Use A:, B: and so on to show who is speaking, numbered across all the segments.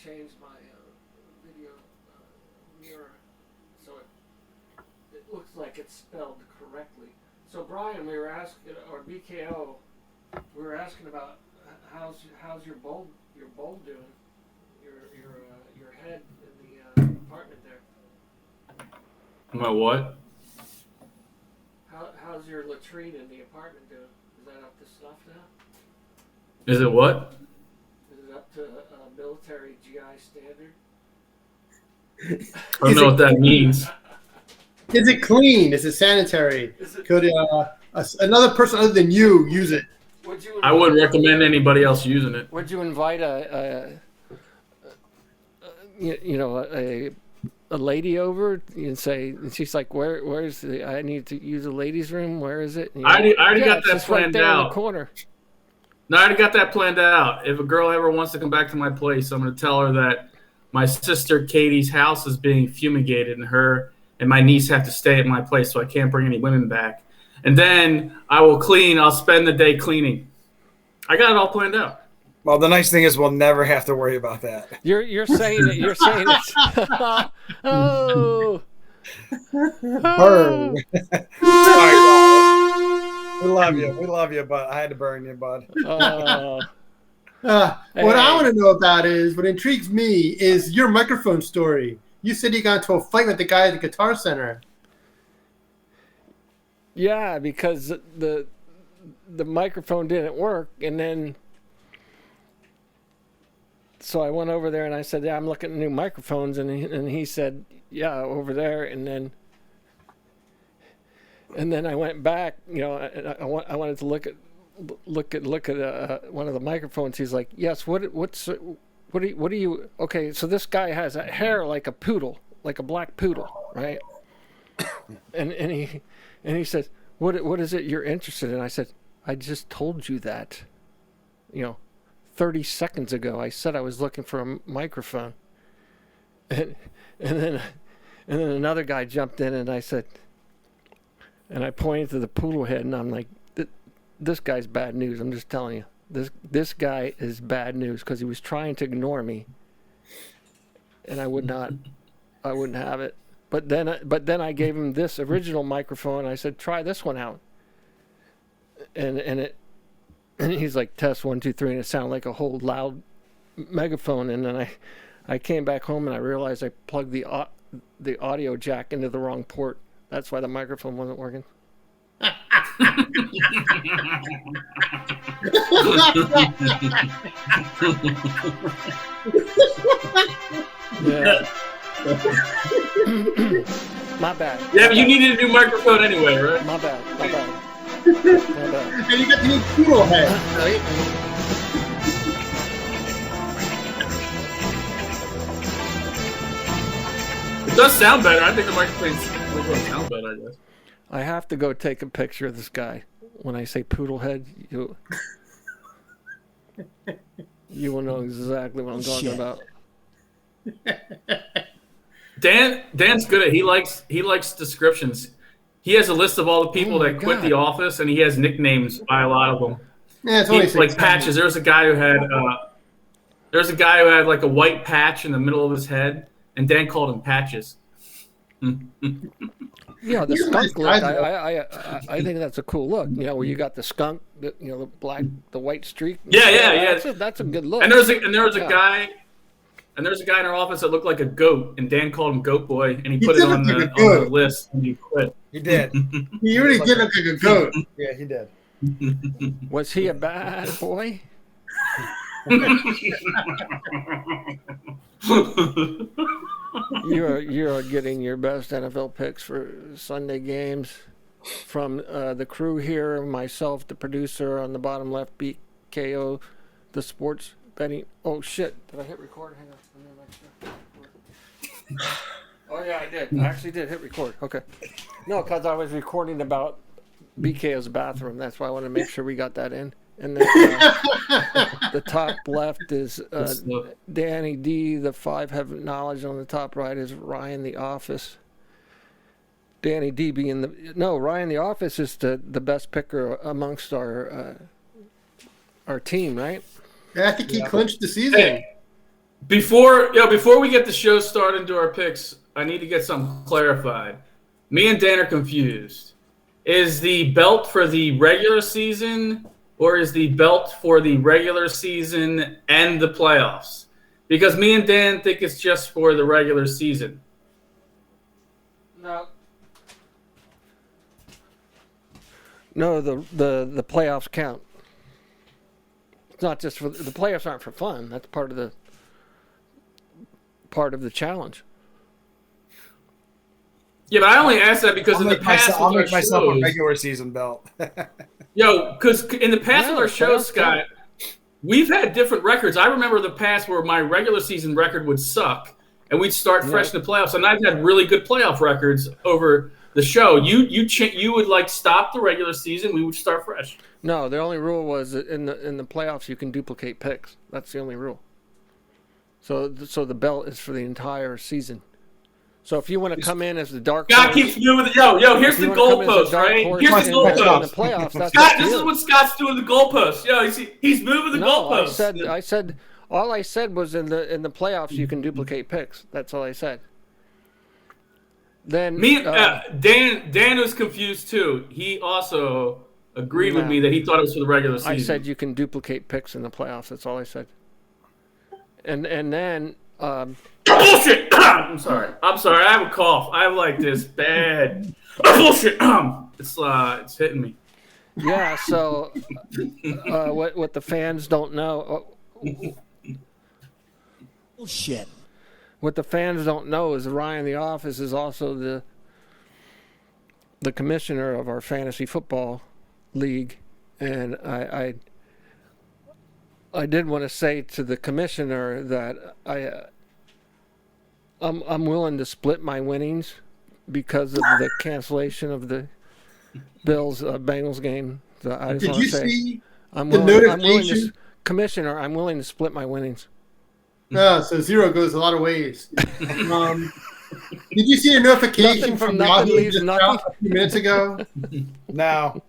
A: changed my video mirror so it looks like it's spelled correctly. So Brian, we were asking, or BKO, we were asking about how's your bulb doing, your head in the apartment there.
B: My what?
A: How's your latrine in the apartment doing? Is that up to snuff now?
B: Is it what?
A: Is it up to military GI standard?
B: I don't know what that means.
C: Is it clean? Is it sanitary? Could another person other than you use it?
B: I wouldn't recommend anybody else using it.
A: Would you invite a lady over and say, and she's like, where's I need to use a ladies' room. Where is it?
B: I already got that planned
A: right there
B: out.
A: In the corner.
B: No, I already got that planned out. If a girl ever wants to come back to my place, I'm going to tell her that my sister Katie's house is being fumigated, and her and my niece have to stay at my place, so I can't bring any women back. And then I will clean. I'll spend the day cleaning. I got it all planned out.
D: Well, the nice thing is we'll never have to worry about that.
A: You're saying it. You're saying it. Oh.
D: Burn. Sorry, we love you, but I had to burn you, bud.
C: What I want to know about is, what intrigues me is your microphone story. You said you got into a fight with the guy at the Guitar Center.
A: Yeah, because the microphone didn't work, and then so I went over there and I said, "Yeah, I'm looking at new microphones," and he said, "Yeah, over there," and then I went back. I wanted to look at one of the microphones. He's like, "Yes, what do you? Okay, so this guy has a hair like a poodle, like a black poodle, right?" and he says, "What is it you're interested in?" I said, "I just told you that, 30 seconds ago. I said I was looking for a microphone." And then another guy jumped in, and I said, and I pointed to the poodle head, and I'm like, "This guy's bad news. I'm just telling you. This guy is bad news," because he was trying to ignore me, and I wouldn't have it. But then I gave him this original microphone. I said, "Try this one out." And he's like, "Test 1, 2, 3," and it sounded like a whole loud megaphone. And then I came back home and I realized I plugged the audio jack into the wrong port. That's why the microphone wasn't working. Yeah. My bad.
B: Yeah, but you needed a new microphone anyway, right?
A: My bad.
C: And you got the new poodle head, right?
B: It does sound better. I think the microphones sound better, I guess.
A: I have to go take a picture of this guy. When I say poodle head, you will know exactly what I'm talking about.
B: Dan's good at. He likes descriptions. He has a list of all the people that quit the office, and he has nicknames by a lot of them.
C: Yeah, it's only
B: like patches. There's a guy who had like a white patch in the middle of his head, and Dan called him Patches.
A: Yeah, the skunk look. I think that's a cool look. Where you got the skunk, the white streak.
B: Yeah.
A: That's a good look.
B: And there was a guy in our office that looked like a goat, and Dan called him Goat Boy, and he put it on the list, and he quit.
D: He did.
C: He really did look like a goat.
D: Yeah, he did.
A: Was he a bad boy? You are getting your best NFL picks for Sunday games from the crew here, myself, the producer on the bottom left, BKO, the sports betting. Oh shit! Did I hit record? Hang on. Oh yeah, I did. I actually did hit record. Okay. No, because I was recording about BKO's bathroom. That's why I wanted to make sure we got that in. And then the top left is Danny D. The 5 have knowledge. On the top right is Ryan the Office. Danny D. being Ryan the Office is the best picker amongst our team, right?
C: Yeah, I think he clinched the season.
B: Before we get the show started and do our picks, I need to get something clarified. Me and Dan are confused. Is the belt for the regular season, or is the belt for the regular season and the playoffs? Because me and Dan think it's just for the regular season.
A: No, the playoffs count. It's not just for the playoffs aren't for fun. That's part of the challenge.
B: Yeah, but I only asked that because in the past
D: I'll
B: with
D: make
B: our
D: myself a
B: shows,
D: regular season belt.
B: because in the past
A: Yeah,
B: with our shows,
A: playoffs count.
B: Scott, we've had different records. I remember the past where my regular season record would suck, and we'd start fresh in the playoffs. And I've had really good playoff records over the show. You would like stop the regular season. We would start fresh.
A: No, the only rule was that in the playoffs you can duplicate picks. That's the only rule. So the belt is for the entire season. So if you want to come in as the dark
B: Scott
A: horse,
B: keeps moving. Yo, here's
A: if
B: the
A: you wanna come in as
B: goalpost,
A: dark
B: right?
A: horse
B: Here's the
A: in the
B: goalpost.
A: playoffs, that's
B: Scott,
A: up to
B: this
A: you.
B: is what Scott's doing the goalpost. Yo, he's moving the
A: No,
B: goalpost.
A: I said all I said was in the playoffs you can duplicate picks. That's all I said. Then
B: Dan was confused too. He also agreed with
A: No.
B: me that he thought it was for the regular season.
A: I said you can duplicate picks in the playoffs. That's all I said. And then
B: bullshit. I'm sorry. I have a cough. I have like this bad bullshit. It's hitting me.
A: yeah, so what the fans don't know.
E: Bullshit.
A: What the fans don't know is Ryan the Office is also the commissioner of our fantasy football league, and I did want to say to the commissioner that I'm willing to split my winnings because of the cancellation of the Bills Bengals game. So I just
C: Did
A: want
C: you
A: to say
C: see
A: I'm
C: the
A: willing
C: notification?
A: to, Commissioner, I'm willing to split my winnings.
C: So zero goes a lot of ways. Did you see a notification
A: Nothing from
C: from
A: nothing
C: Yahoo
A: leaves
C: just
A: nothing?
C: out a few minutes ago?
D: No.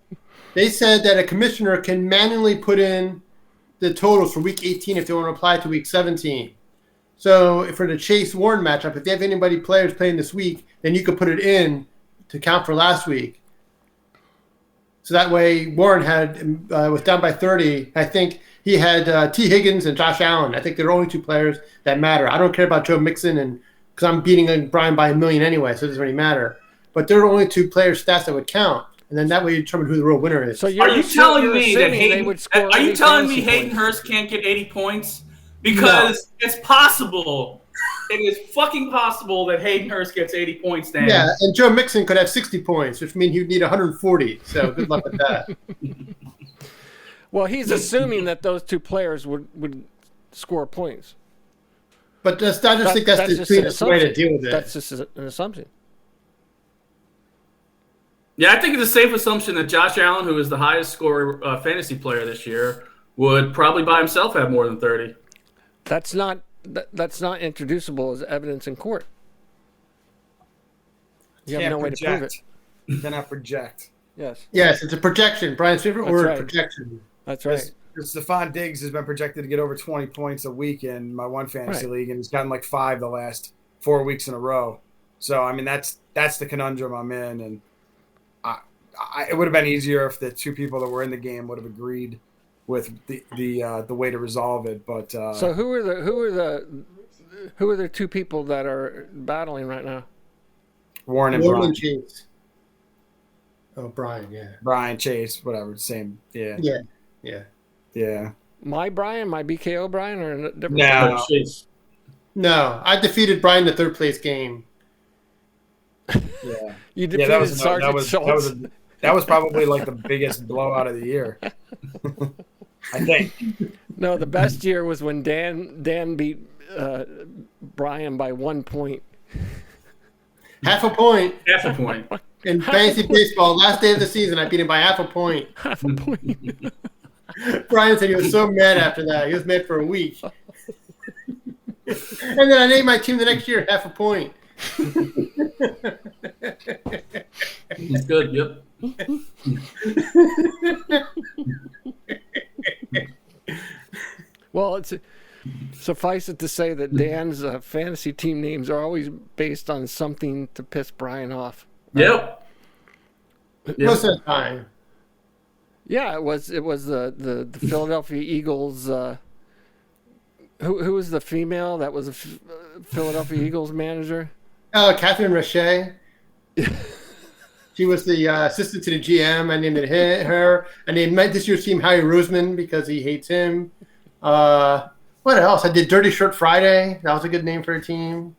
C: They said that a commissioner can manually put in the totals for week 18 if they want to apply to week 17. So for the Chase Warren matchup, if they have players playing this week, then you could put it in to count for last week. So that way Warren was down by 30. I think he had T. Higgins and Josh Allen. I think they're the only two players that matter. I don't care about Joe Mixon because I'm beating Brian by 1 million anyway, so it doesn't really matter. But they're the only two players' stats that would count. And then that way you determine who the real winner is.
A: So
B: Are you telling me that
A: they would score
B: Are you
A: 80
B: telling me
A: fantasy
B: Hayden
A: points?
B: Hurst can't get 80 points? Because it's possible. It is fucking possible that Hayden Hurst gets 80 points, Dan.
C: Yeah, and Joe Mixon could have 60 points, which means he'd need 140. So good luck with that.
A: Well, he's assuming that those two players would score points.
C: But I just think that's the
A: just an
C: cleanest way to
A: assumption.
C: deal with it.
A: That's just an assumption.
B: Yeah, I think it's a safe assumption that Josh Allen, who is the highest scorer fantasy player this year, would probably by himself have more than 30.
A: That's not introducible as evidence in court. You have
D: Can't
A: no way to prove it.
D: project. Cannot project.
A: Yes,
C: Yes, it's a projection. Brian's favorite
A: That's
C: word,
A: right.
C: projection.
A: that's right.
D: Stephon Diggs has been projected to get over 20 points a week in my one fantasy
A: Right.
D: league, and he's gotten like 5 the last 4 weeks in a row. So I mean that's the conundrum I'm in, and it would have been easier if the two people that were in the game would have agreed with the way to resolve it. But
A: So who are the two people that are battling right now?
D: Warren and
C: Warren
D: Brian,
C: and Chase. Oh, Brian, yeah.
D: Brian Chase, whatever, same. Yeah,
C: Yeah.
A: My Brian, my BKO Brian, or a different?
D: No.
B: Jeez.
C: No, I defeated Brian in the third place game.
D: yeah.
A: You
D: Yeah,
A: defeated
D: that was
A: Sergeant Schultz.
D: that was probably like the biggest blowout of the year. I think.
A: No, the best year was when Dan beat Brian by 1 point.
C: Half a point
B: Half a point.
C: in fantasy baseball. Last day of the season, I beat him by half a point.
A: Half a point.
C: Brian said he was so mad after that. He was mad for a week. And then I named my team the next year, half a point.
B: He's good. Yep.
A: Well, Suffice it to say that Dan's fantasy team names are always based on something to piss Brian off.
B: Yep.
C: Most of the time.
A: Yeah, it was the Philadelphia Eagles. Who was the female that was a Philadelphia Eagles manager?
C: Catherine Roche. She was the assistant to the GM. I named it her. I named this year's team Harry Roseman because he hates him. What else? I did Dirty Shirt Friday. That was a good name for a team.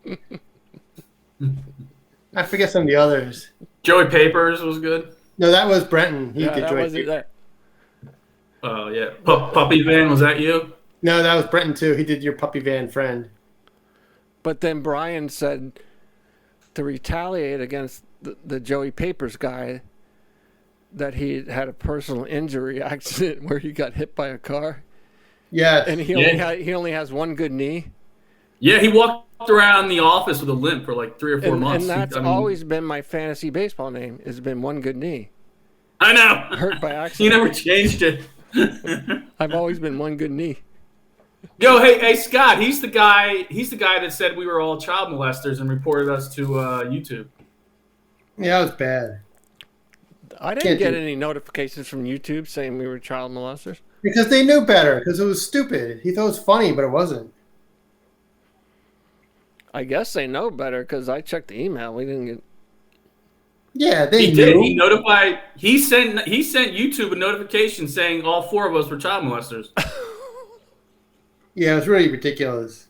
C: I forget some of the others.
B: Joey Papers was good.
C: No, that was Brenton. He
A: Yeah,
C: did
A: that
C: Joey
A: was it.
C: Papers.
A: That.
B: Oh yeah, Puppy Van, was that you?
C: No, that was Brenton too. He did your Puppy Van friend.
A: But then Brian said to retaliate against the Joey Papers guy that he had a personal injury accident where he got hit by a car,
C: Yes.
A: and he only has one good knee.
B: Yeah, he walked around the office with a limp for like 3 or 4 months.
A: And that's
B: I mean,
A: always been my fantasy baseball name. Has been one good knee.
B: I know.
A: Hurt by
B: You
A: accident.
B: never changed it.
A: I've always been one good knee.
B: Yo, hey, Scott. He's the guy that said we were all child molesters and reported us to YouTube.
C: Yeah, that was bad.
A: I didn't get any notifications from YouTube saying we were child molesters.
C: Because they knew better. Because it was stupid. He thought it was funny, but it wasn't.
A: I guess they know better because I checked the email. We didn't get.
C: Yeah, they
B: He
C: knew.
B: did. He notified. He sent YouTube a notification saying all 4 of us were child molesters.
C: Yeah, it was really ridiculous.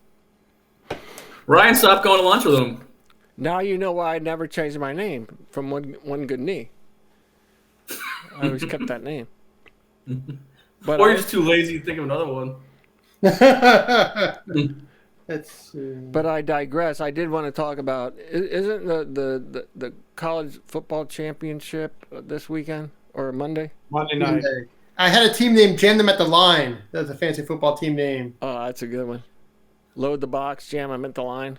B: Ryan stopped going to lunch with him.
A: Now you know why I never changed my name from one good knee. I always kept that name. But
B: Or you're just too lazy to think of another one.
C: That's.
A: But I digress. I did want to talk about isn't the college football championship this weekend or Monday?
D: Monday night.
C: I had a team named Jam Them at the Line. That was a fancy football team name.
A: Oh, that's a good one. Load the box, jam them at the line.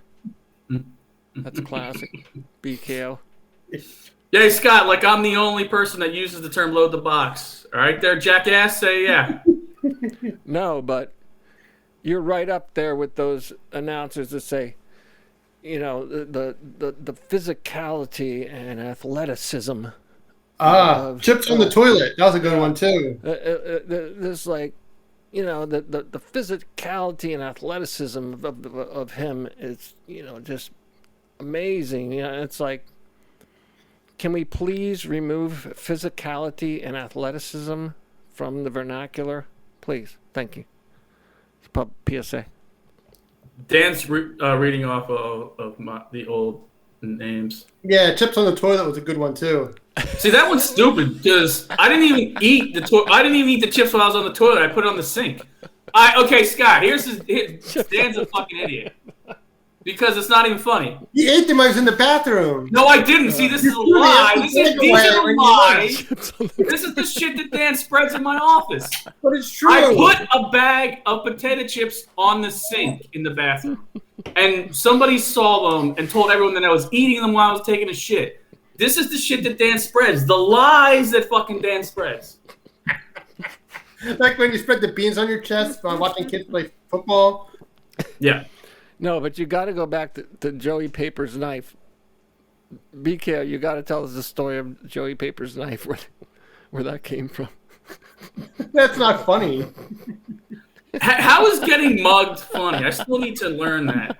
A: That's a classic. BKO.
B: Yeah, Scott, like I'm the only person that uses the term load the box. All right there, jackass, say yeah.
A: No, but you're right up there with those announcers that say, you know, the physicality and athleticism.
C: Chips on the toilet. That was a good one too.
A: This like, you know, the physicality and athleticism of him is, you know, just amazing. You know, it's like, can we please remove physicality and athleticism from the vernacular, please? Thank you. It's PSA.
B: Dan's reading off of the old names.
C: Yeah, Chips on the Toilet was a good one too.
B: See, that one's stupid because I didn't even eat the chips while I was on the toilet. I put it on the sink. Okay, Scott. Dan's a fucking idiot because it's not even funny.
C: He ate them while he was in the bathroom.
B: No, I didn't. See, this is a lie. These are lies. This is the shit that Dan spreads in my office.
C: But it's true.
B: I put a bag of potato chips on the sink in the bathroom, and somebody saw them and told everyone that I was eating them while I was taking a shit. This is the shit that Dan spreads. The lies that fucking Dan spreads.
C: Like when you spread the beans on your chest while watching kids play football.
B: Yeah.
A: No, but you got to go back to Joey Paper's knife. BK, you got to tell us the story of Joey Paper's knife, where that came from.
C: That's not funny.
B: How is getting mugged funny? I still need to learn that.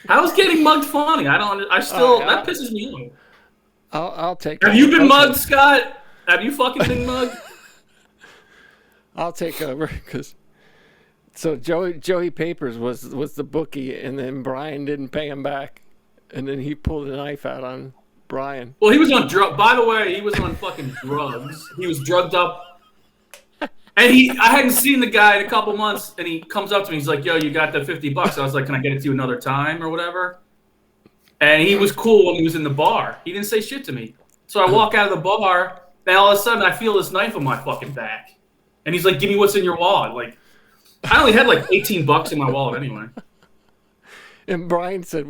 B: How is getting mugged funny? That pisses me off.
A: I'll take.
B: Have you been mugged, Scott? Have you fucking been mugged?
A: I'll take over because. So Joey Papers was the bookie, and then Brian didn't pay him back, and then he pulled a knife out on Brian.
B: Well, he was on drug. By the way, he was on fucking drugs. He was drugged up. And I hadn't seen the guy in a couple months, and he comes up to me. He's like, "Yo, you got the $50?" I was like, "Can I get it to you another time or whatever?" And he was cool when he was in the bar. He didn't say shit to me. So I walk out of the bar, and all of a sudden I feel this knife on my fucking back. And he's like, "Give me what's in your wallet." Like, I only had like $18 in my wallet anyway.
A: And Brian said,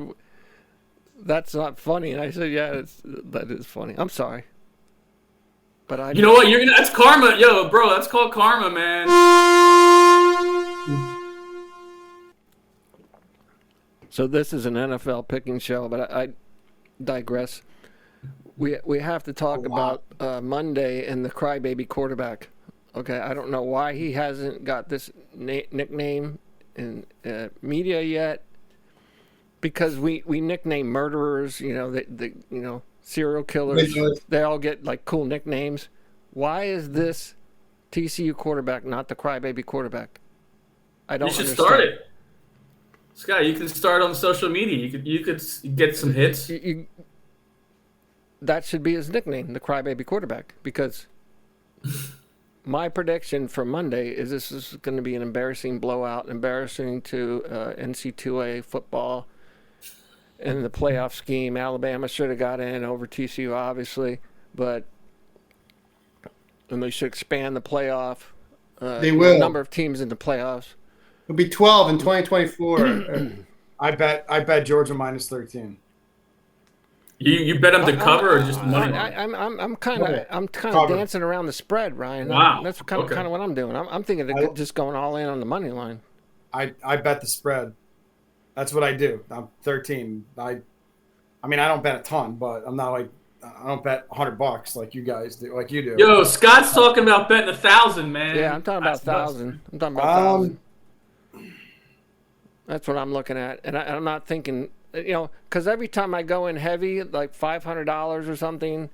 A: "That's not funny." And I said, "Yeah, that is funny. I'm sorry." But
B: You know what? That's karma. Yo, bro, that's called karma, man.
A: So this is an NFL picking show, but I digress. We have to talk about Monday and the crybaby quarterback. Okay, I don't know why he hasn't got this nickname in media yet. Because we nickname murderers, the serial killers. They all get like cool nicknames. Why is this TCU quarterback not the crybaby quarterback? I don't.
B: You should
A: understand.
B: start it, Scott. You can start on social media. You could get some hits.
A: That should be his nickname, the crybaby quarterback. Because my prediction for Monday is this is going to be an embarrassing blowout, embarrassing to NC2A football. In the playoff scheme, Alabama should have got in over TCU, obviously, and they should expand the playoff.
C: They will.
A: Number of teams in the playoffs.
C: It'll be 12 in 2024.
D: I bet Georgia minus 13.
B: You bet them to cover or just money line?
A: I'm kind of
D: Cover.
A: dancing around the spread, Ryan.
B: Wow.
A: That's kind of what I'm doing. I'm thinking of just going all in on the money line.
D: I bet the spread. That's what I do. I'm 13. I mean, I don't bet a ton, but I'm not like I don't bet $100 like you guys do, like you do.
B: Yo, Scott's talking about betting 1,000, man.
A: Yeah, I'm talking about
B: That's nuts.
A: 1,000. I'm talking about 1,000. That's what I'm looking at, and I'm not thinking, because every time I go in heavy, like $500 or something,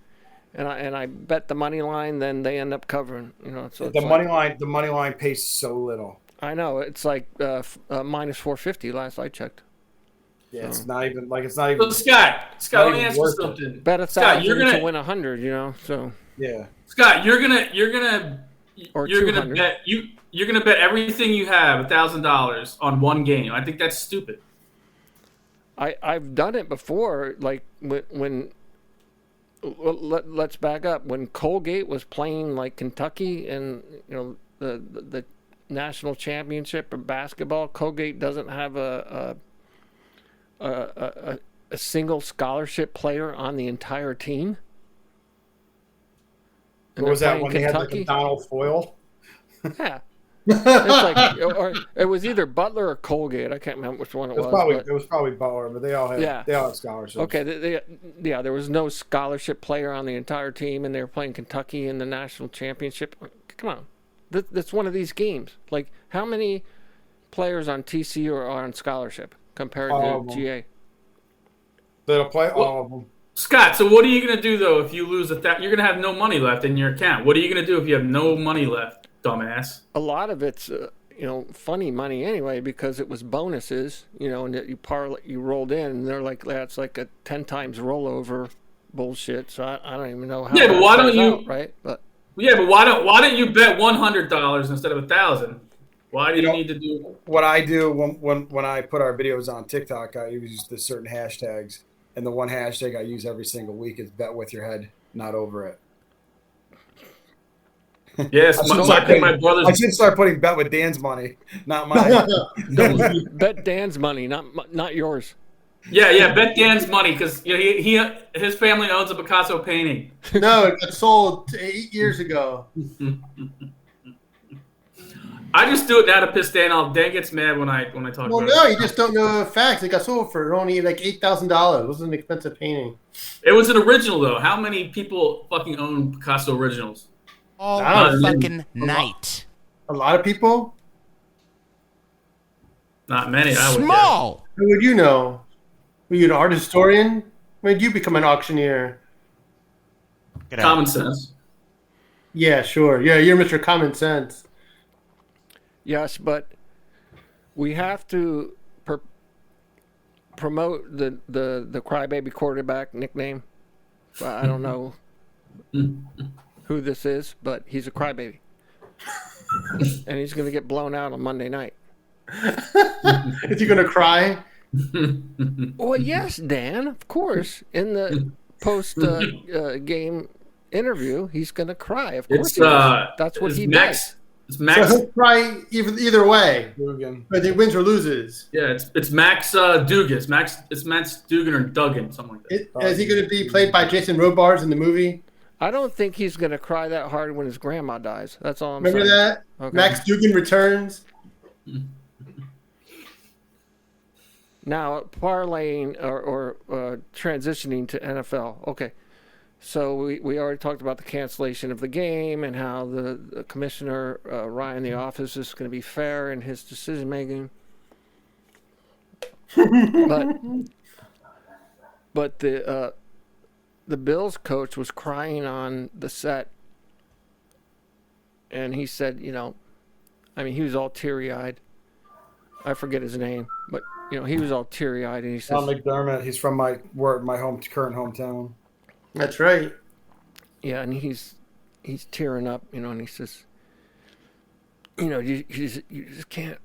A: and I bet the money line, then they end up covering. So
D: the money line pays so little.
A: I know it's like minus 450 last I checked.
D: Yeah,
A: So.
D: it's not even.
B: So Scott, let me
D: even
B: ask you
D: worth it.
B: something.
A: Bet
B: Scott,
A: 1,000 to win 100. So
D: Yeah.
B: Scott, you're
A: Or
B: gonna
A: 200.
B: bet you're gonna bet everything you have $1,000 on one game. I think that's stupid.
A: I've done it before, like when let's back up when Colgate was playing like Kentucky and the national championship of basketball. Colgate doesn't have a single scholarship player on the entire team. And
D: What was
A: they're
D: that when
A: playing
D: they had like a Donald Foyle?
A: Yeah. It's like, or it was either Butler or Colgate. I can't remember which one it was.
D: It was probably Butler, but they all had scholarships.
A: Okay, there was no scholarship player on the entire team, and they were playing Kentucky in the national championship. Come on, that's one of these games. Like, how many players on TCU are on scholarship compared to GA?
D: They'll play all of them.
B: Scott, so what are you gonna do though if you lose you're gonna have no money left in your account? What are you gonna do if you have no money left, dumbass?
A: A lot of it's funny money anyway because it was bonuses, and that you rolled in, and they're like that's like a 10 times rollover bullshit. So I don't even know how.
B: Yeah, but why don't you?
A: Right, but
B: why don't you bet $100 instead of 1,000? Why do you need to do?
D: What I do when I put our videos on TikTok, I use the certain hashtags, and the one hashtag I use every single week is "bet with your head, not over it."
B: Yes, my brother's.
D: I should start putting bet with Dan's money, not mine.
A: bet Dan's money, not yours.
B: Yeah, bet Dan's money because his family owns a Picasso painting.
C: No, it got sold 8 years ago.
B: I just do it now to piss Dan off. Dan gets mad when I talk
C: Well,
B: about
C: no,
B: it.
C: you just don't know the facts. It got sold for only like $8,000. It was an expensive painting.
B: It was an original though. How many people fucking own Picasso originals?
E: All
C: Not
E: fucking night.
C: A lot of people.
B: Not many. I would guess.
E: Small.
C: Who would you know? Were you an art historian? When did you become an auctioneer?
E: Get out.
B: Common sense.
C: Yeah, sure. Yeah, you're Mr. Common Sense.
A: Yes, but we have to promote the crybaby quarterback nickname. I don't know who this is, but he's a crybaby. And he's going to get blown out on Monday night.
C: Is he going to cry?
A: Well, yes, Dan, of course. In the post-game interview, he's going to cry. Of course
B: It's
A: he is. That's what
B: it's
A: he
B: Max.
A: does.
B: It's
C: So
B: Max.
C: he'll cry either way,
D: Dugan.
C: whether he wins or loses.
B: Yeah, it's Max Dugan. It's Max Dugan or Duggan, something like that.
C: Is he going to be played by Jason Robards in the movie?
A: I don't think he's going to cry that hard when his grandma dies. That's all I'm
C: Remember
A: saying.
C: that?
A: Okay.
C: Max Dugan returns.
A: Now parlaying or transitioning to NFL. Okay, so we already talked about the cancellation of the game and how the commissioner Ryan the office is going to be fair in his decision making. but the Bills coach was crying on the set, and he said, he was all teary-eyed. I forget his name, but he was all teary-eyed, and he says,
D: Sean McDermott. He's from my current hometown.
C: That's right.
A: yeah, and he's tearing up, and he says, you just can't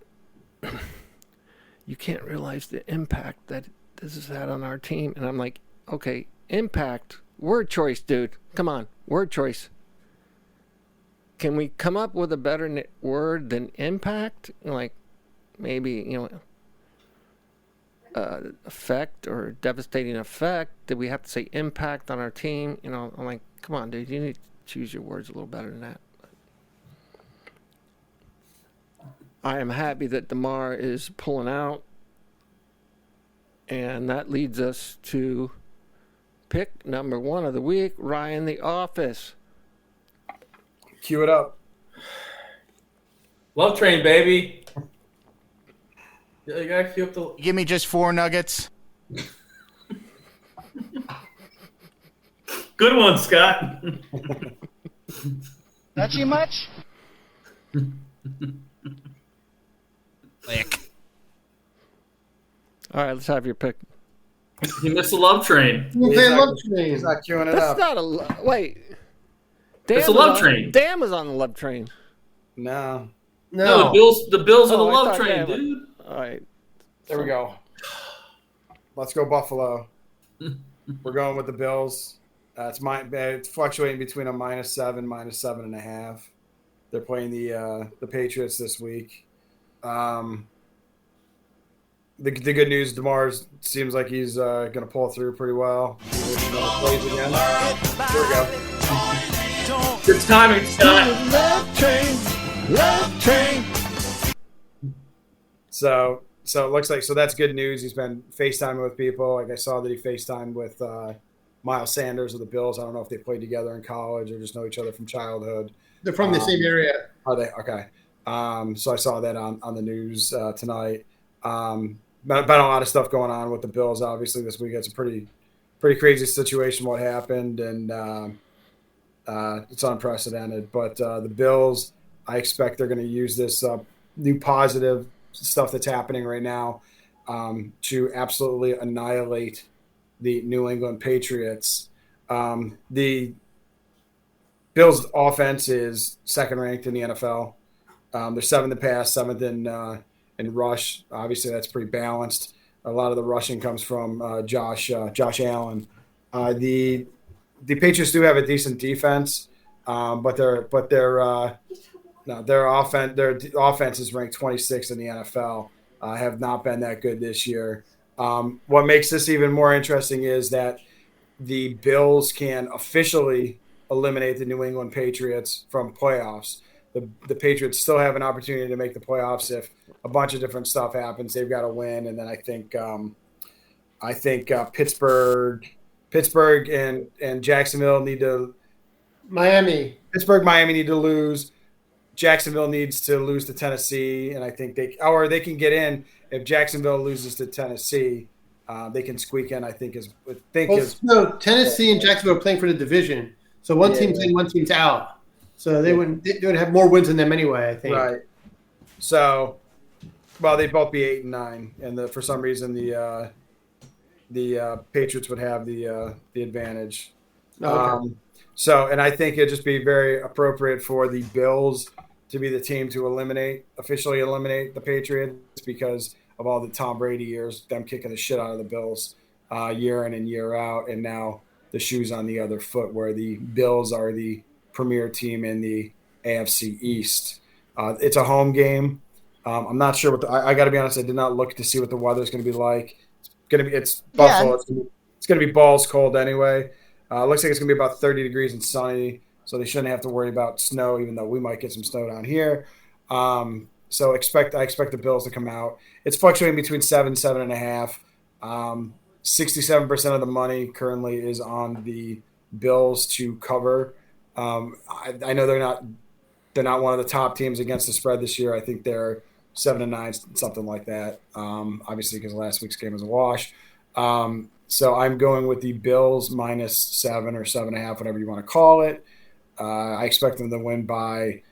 A: you can't realize the impact that this has had on our team. And I'm like, okay, impact, word choice, dude. Come on, word choice. Can we come up with a better word than impact? Like maybe, effect or devastating effect. Did we have to say impact on our team? I'm like, come on, dude, you need to choose your words a little better than that. I am happy that DeMar is pulling out. And that leads us to pick number 1 of the week, Ryan the Office.
D: Cue it up.
B: Love Train, baby. You gotta cue up the.
E: Give me just 4 nuggets.
B: Good one, Scott.
F: Not too much?
E: Lick.
A: All right, let's have your pick.
B: You missed the Love Train.
D: He's not queuing it
A: That's
D: up.
A: not a wait. Dan
B: It's a
A: was
B: love
A: on-
B: train.
A: Dan was on the love train.
D: No.
B: No, the Bills are the
A: Oh, I
B: Love
A: thought
B: Train,
A: Dan was-
B: dude.
A: All right.
D: There we go. Let's go Buffalo. We're going with the Bills. It's fluctuating between a -7, -7.5. They're playing the Patriots this week. The good news, DeMar seems like he's going to pull through pretty well. Plays again. Here we go.
B: Good timing, Scott.
A: Love train. Love train.
D: So it looks like that's good news. He's been FaceTiming with people. Like I saw that he FaceTimed with Miles Sanders of the Bills. I don't know if they played together in college or just know each other from childhood.
C: They're from the same area.
D: Are they? Okay. So I saw that on the news tonight. Been a lot of stuff going on with the Bills. Obviously, this week it's a pretty crazy situation. What happened, and it's unprecedented. But the Bills, I expect they're going to use this new positive stuff that's happening right now to absolutely annihilate the New England Patriots. The Bills' offense is second ranked in the NFL. They're 7th in pass, 7th in rush. Obviously, that's pretty balanced. A lot of the rushing comes from Josh Allen. The Patriots do have a decent defense, but their offense is ranked 26th in the NFL. Have not been that good this year. What makes this even more interesting is that the Bills can officially eliminate the New England Patriots from playoffs. The Patriots still have an opportunity to make the playoffs if a bunch of different stuff happens. They've got to win, and then I think Pittsburgh and Jacksonville need to. Miami need to lose. Jacksonville needs to lose to Tennessee, and I think they can get in if Jacksonville loses to Tennessee. They can squeak in.
C: No, Tennessee and Jacksonville are playing for the division, so one team's in, one team's out. So they would have more wins than them anyway, I think.
D: Right. So, they'd both be 8 and 9, and for some reason the Patriots would have the advantage.
C: Okay.
D: And I think it'd just be very appropriate for the Bills to be the team to officially eliminate the Patriots because of all the Tom Brady years, them kicking the shit out of the Bills year in and year out, and now the shoe's on the other foot where the Bills are the premier team in the AFC East. It's a home game. I'm not sure I got to be honest. I did not look to see what the weather's going to be like. It's Buffalo.
F: Yeah.
D: It's going to be balls cold anyway. Looks like it's going to be about 30 degrees and sunny, so they shouldn't have to worry about snow, even though we might get some snow down here. So I expect the Bills to come out. It's fluctuating between 7.5. 67% of the money currently is on the Bills to cover. I know they're not one of the top teams against the spread this year. I think they're 7-9, something like that. Obviously, because last week's game was a wash. So I'm going with the Bills -7 or 7.5, whatever you want to call it. I expect them to win by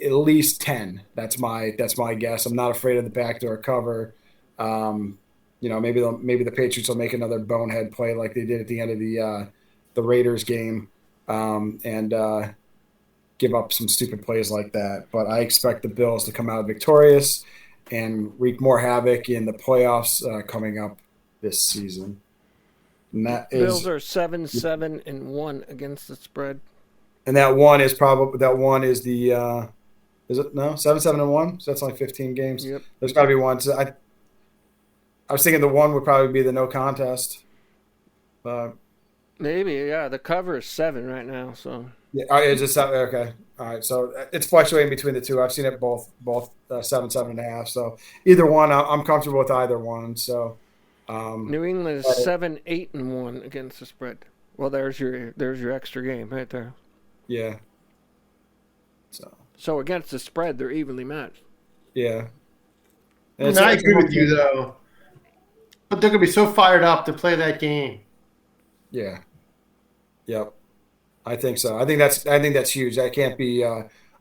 D: at least 10. That's my guess. I'm not afraid of the backdoor cover. Maybe the Patriots will make another bonehead play like they did at the end of the Raiders game, and give up some stupid plays like that. But I expect the Bills to come out victorious and wreak more havoc in the playoffs coming up this season. And
A: Bills are 7-7-1 against the spread.
D: And that one is the is it no 7-7-1? So that's only 15 games.
A: Yep.
D: There's got to be one. So I was thinking the one would probably be the no contest.
A: Maybe, yeah. The cover is 7 right now, so.
D: Yeah, it's just okay. All right, so it's fluctuating between the two. I've seen it both 7.5. So either one, I'm comfortable with either one. So
A: New England is 7-8-1 against the spread. Well, there's your extra game right there.
D: Yeah.
A: So against the spread, they're evenly matched.
D: Yeah.
C: And I agree with you though, but they're gonna be so fired up to play that game.
D: Yeah. Yep. I think so. I think that's huge. That can't be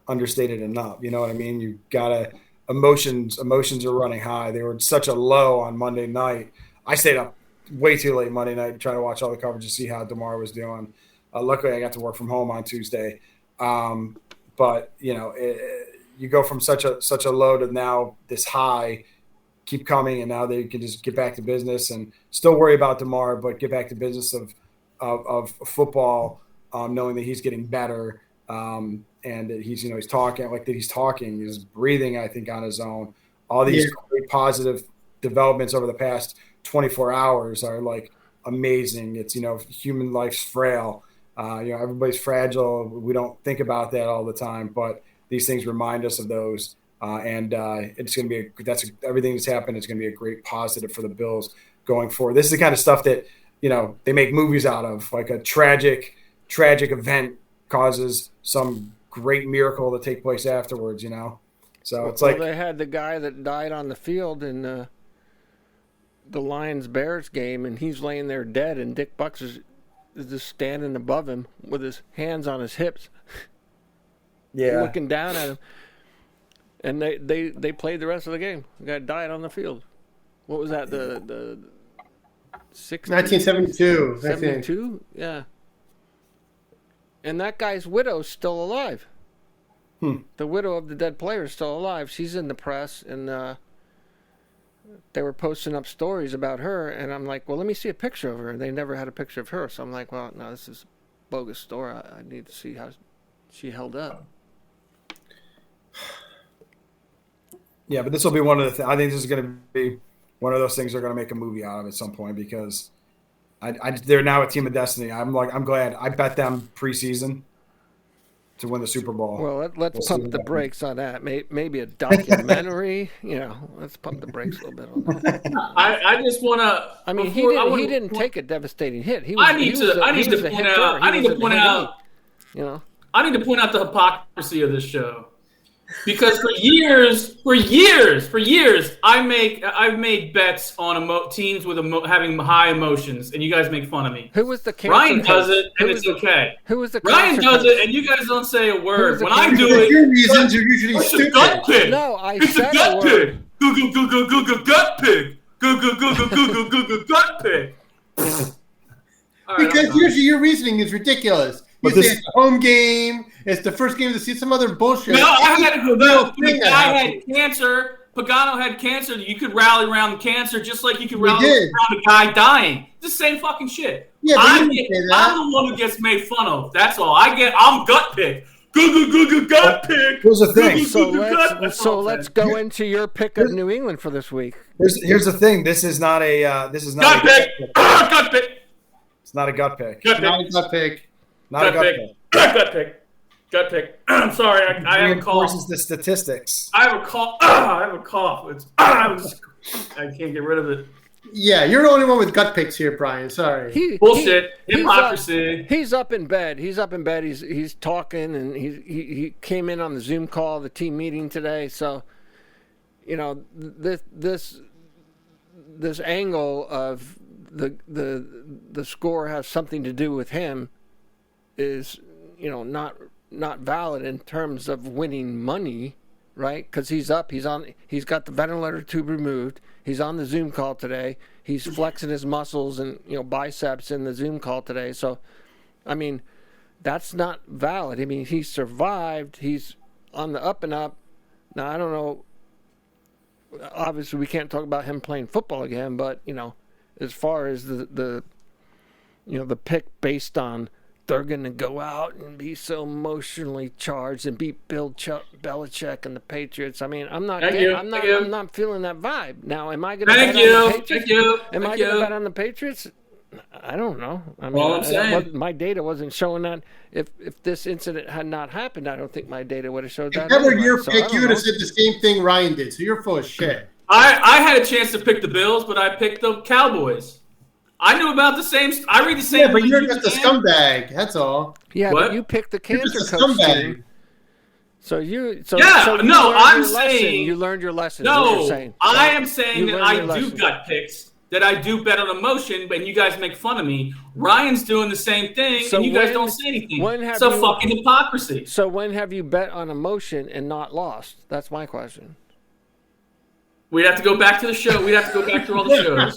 D: understated enough. You know what I mean? You gotta emotions are running high. They were such a low on Monday night. I stayed up way too late Monday night trying to watch all the coverage to see how DeMar was doing. Luckily, I got to work from home on Tuesday. But you go from such a low to now this high, keep coming, and now they can just get back to business and still worry about DeMar, but get back to business of football, knowing that he's getting better, and that he's talking, he's breathing, I think, on his own. All these great positive developments over the past 24 hours are like amazing. It's human life's frail. Everybody's fragile. We don't think about that all the time, but these things remind us of those. And it's going to be everything that's happened is going to be a great positive for the Bills going forward. This is the kind of stuff that they make movies out of, like a tragic event causes some great miracle to take place afterwards. So it's like
A: they had the guy that died on the field in the Lions-Bears game, and he's laying there dead, and Dick Bucks is just standing above him with his hands on his hips, looking down at him. And they played the rest of the game. The guy died on the field. What was that? The
C: 1972.
A: 72? Yeah. And that guy's widow's still alive. The widow of the dead player is still alive. She's in the press, and they were posting up stories about her. And I'm like, well, let me see a picture of her. And they never had a picture of her. So I'm like, well, no, this is a bogus story. I need to see how she held up.
D: Yeah, but this will be one of the I think this is going to be one of those things they're going to make a movie out of at some point, because they're now a team of destiny. I'm glad. I bet them preseason to win the Super Bowl.
A: Well, let's pump the brakes on that. Maybe a documentary. Let's pump the brakes a little bit on that.
B: I just want to.
A: I mean, he didn't take a devastating hit.
B: I need to point out the hypocrisy of this show. Because for years, I've made bets on teams with having high emotions, and you guys make fun of me.
A: Who was the cancer
B: Ryan
A: coach?
B: does it, and it's okay.
A: Who was the
B: Ryan does
A: coach?
B: it, and you guys don't say a word. When I
A: cancer
B: do it,
C: your reasons are usually
B: it's a
C: stupid.
B: gut pig.
A: No,
B: It's a
A: said
B: gut
A: word.
B: pig. Go gut pig. Go gut pig. All right,
C: Because usually your reasoning is ridiculous. You say it's a home game, it's the first game of the season, some other bullshit.
B: No,
C: thing that
B: I
C: happened.
B: had cancer. Pagano had cancer. You could rally around the cancer just like you could rally
C: did.
B: around a guy dying. It's the same fucking shit.
C: Yeah, but
B: I'm
C: you didn't say that.
B: the one who gets made fun of. That's all. I'm gut pig. Gut pig.
D: Here's the thing.
A: So let's go into your pick of New England for this week.
D: Here's the thing. This is not a
B: Gut pig. Gut pig.
D: It's not a gut pick.
B: Gut
C: Not
B: pig.
C: a gut pick.
D: Not a gut pick.
B: Gut pig. Gut pick. I'm sorry. I have a cough.
D: Reinforces the statistics.
B: I have a cough. I have a cough. I can't get rid of it.
C: Yeah, you're the only one with gut picks here, Brian. Sorry.
B: Bullshit.
A: he's
B: Hypocrisy.
A: He's up in bed. He's talking, and he came in on the Zoom call, the team meeting today. So, you know, this angle of the score has something to do with him is, you know, not valid in terms of winning money, right? Because he's up, he's got the ventilator tube removed. He's on the Zoom call today. He's flexing his muscles and, you know, biceps in the Zoom call today. So, I mean, that's not valid. I mean, he survived. He's on the up and up. Now, I don't know. Obviously, we can't talk about him playing football again, but, you know, as far as the pick based on they're going to go out and be so emotionally charged and beat Bill Belichick and the Patriots. I mean, I'm not feeling that vibe. Now, am I going to bet on the Patriots? Am I going to bet on the Patriots? I don't know. I mean,
B: I'm saying.
A: my data wasn't showing that. If this incident had not happened, I don't think my data would have showed that.
C: If that were
A: anyway.
C: your
A: So,
C: pick, you would have said the same thing Ryan did. So you're full of shit.
B: I had a chance to pick the Bills, but I picked the Cowboys. I knew about the same. I read the same.
C: Yeah, but you're
B: news
C: just a
B: as
C: scumbag. That's all.
A: Yeah,
B: What?
A: but you picked the
C: You're
A: cancer
C: just a
A: coach
C: scumbag.
A: team. So you
B: I'm
A: learned
B: saying
A: you learned your lesson. is what you're
B: No,
A: saying.
B: I am saying
A: You
B: that
A: learned your
B: I do
A: lesson.
B: gut picks. That I do bet on emotion, but you guys make fun of me. Ryan's doing the same thing,
A: So
B: and you guys
A: when-
B: don't say anything.
A: when have
B: So
A: you-
B: fucking hypocrisy.
A: So when have you bet on emotion and not lost? That's my question.
B: We'd have to go back to the show. We'd have to go back to all the shows.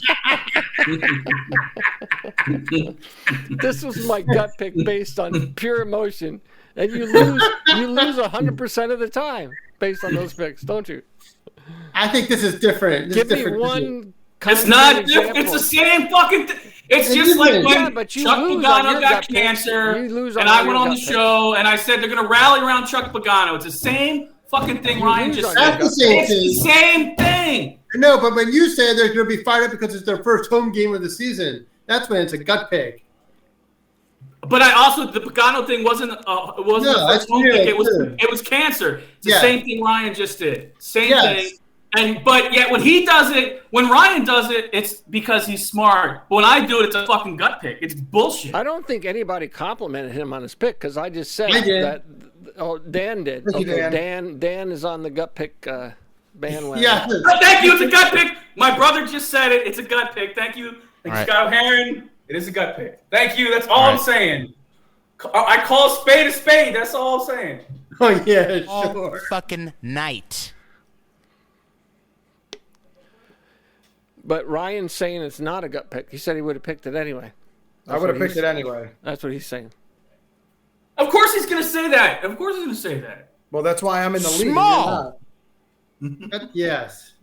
A: This was my gut pick based on pure emotion, and you lose 100% of the time based on those picks, don't you?
C: I think this is different. This
A: Give
C: is
A: me
C: different.
A: one.
B: It's
A: concrete
B: not.
A: example.
B: It's the same fucking thing. It's
C: It
B: just like
C: isn't.
B: when
A: Yeah, but you
B: Chuck
A: lose on
B: Pagano
A: your
B: got
A: gut picks.
B: cancer,
A: You lose
B: and
A: on
B: I
A: your
B: went on the
A: gut picks.
B: show, and I said they're gonna rally around Chuck Pagano. It's the same fucking thing
A: You
B: Ryan
A: lose
B: just
A: on
B: said.
A: your
C: That's the same
B: It's the
C: thing.
B: same thing.
C: No, but when you say they're going to be fired up because it's their first home game of the season, that's when it's a gut pick.
B: But I also the Pagano thing wasn't the
C: No,
B: first
C: that's
B: home
C: real,
B: pick. It
C: too.
B: was cancer. It's the
C: Yeah.
B: same thing Ryan just did. Same
C: Yes.
B: thing. But yet when he does it, when Ryan does it, it's because he's smart. But when I do it, it's a fucking gut pick. It's bullshit.
A: I don't think anybody complimented him on his pick because I just said
C: I did.
A: that. Oh, Dan did.
C: Thank you,
A: Okay, Dan is on the gut pick bandwagon.
C: Yeah.
B: Oh, thank you. It's a gut pick. My brother just said it. It's a gut pick. Thank you. Thank you,
E: All right.
B: Scott O'Haron. It is a gut pick. Thank you. That's all
E: All
B: I'm
E: right.
B: saying. I call a spade a spade. That's all I'm saying.
C: Oh, yeah,
E: All
C: sure.
E: fucking night.
A: But Ryan's saying it's not a gut pick. He said he would have picked it anyway.
D: I would have picked it anyway.
A: That's what he's saying.
B: Of course he's gonna say that. Of course he's gonna say that.
D: Well, that's why I'm in the league. and you're
E: Small.
D: not.
C: Yes.